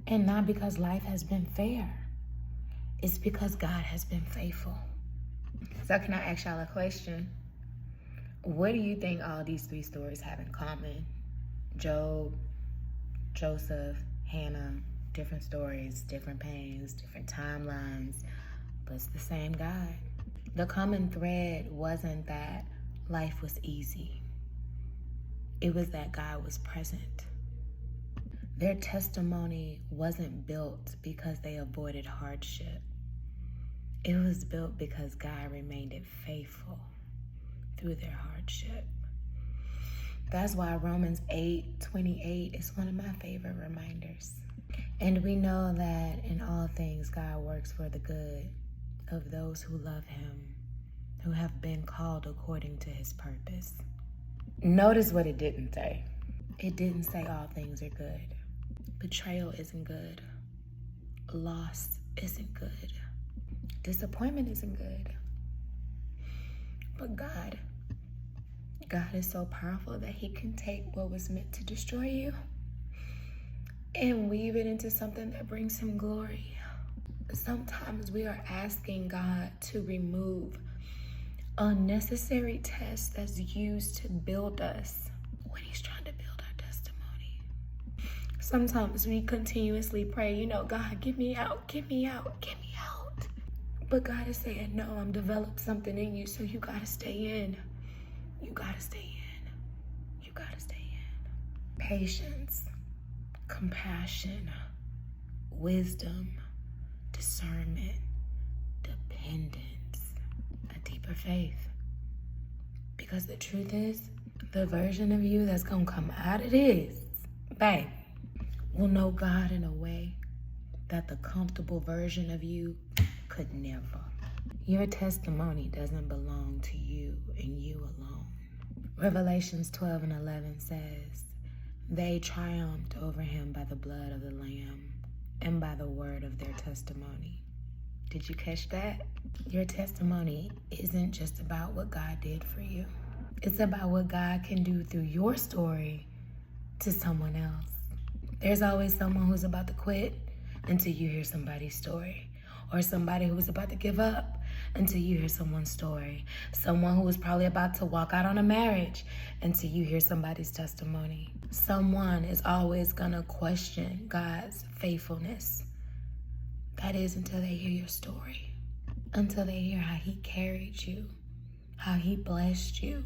And not because life has been fair. It's because God has been faithful. So can I ask y'all a question? What do you think all these three stories have in common? Job, Joseph, Hannah, different stories, different pains, different timelines, but it's the same God. The common thread wasn't that life was easy. It was that God was present. Their testimony wasn't built because they avoided hardship. It was built because God remained faithful through their hardship. That's why Romans 8:28 is one of my favorite reminders. And we know that in all things, God works for the good of those who love him, who have been called according to his purpose. Notice what it didn't say. It didn't say all things are good. Betrayal isn't good. Loss isn't good. Disappointment isn't good. But God is so powerful that he can take what was meant to destroy you and weave it into something that brings him glory. Sometimes we are asking God to remove unnecessary tests that's used to build us when he's trying to build our testimony. Sometimes we continuously pray, God, get me out, get me out, get me out. But God is saying, no, I'm developed something in you, so you gotta stay in. You gotta stay in. You gotta stay in. Patience, compassion, wisdom, discernment, dependence, a deeper faith. Because the truth is, the version of you that's gonna come out of this, babe, will know God in a way that the comfortable version of you could never. Your testimony doesn't belong to you and you alone. Revelations 12:11 says, they triumphed over him by the blood of the Lamb and by the word of their testimony. Did you catch that? Your testimony isn't just about what God did for you. It's about what God can do through your story to someone else. There's always someone who's about to quit until you hear somebody's story. Or somebody who's about to give up until you hear someone's story. Someone who was probably about to walk out on a marriage until you hear somebody's testimony. Someone is always gonna question God's faithfulness. That is until they hear your story. Until they hear how he carried you, how he blessed you,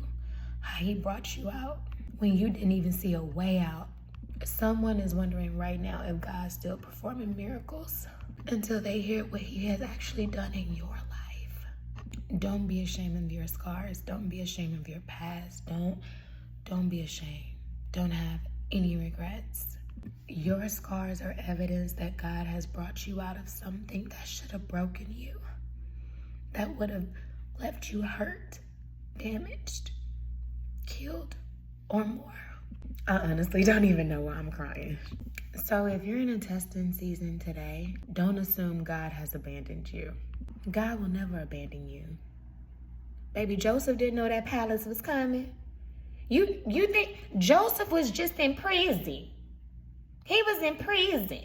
how he brought you out when you didn't even see a way out. Someone is wondering right now if God's still performing miracles until they hear what he has actually done in your life. Don't be ashamed of your scars. Don't be ashamed of your past. Don't be ashamed. Don't have any regrets. Your scars are evidence that God has brought you out of something that should have broken you, that would have left you hurt, damaged, killed, or more. I honestly don't even know why I'm crying. So if you're in a testing season today, don't assume God has abandoned you. God will never abandon you. Baby, Joseph didn't know that palace was coming. You think Joseph was just in prison? He was in prison.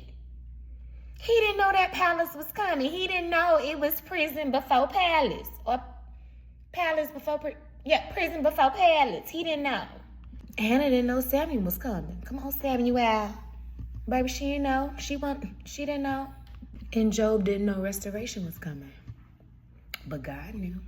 He didn't know that palace was coming. He didn't know it was prison before palace. Or palace before, prison before palace. He didn't know. Hannah didn't know Samuel was coming. Come on, Samuel. Baby, she didn't know. She didn't know. And Job didn't know restoration was coming. But God knew.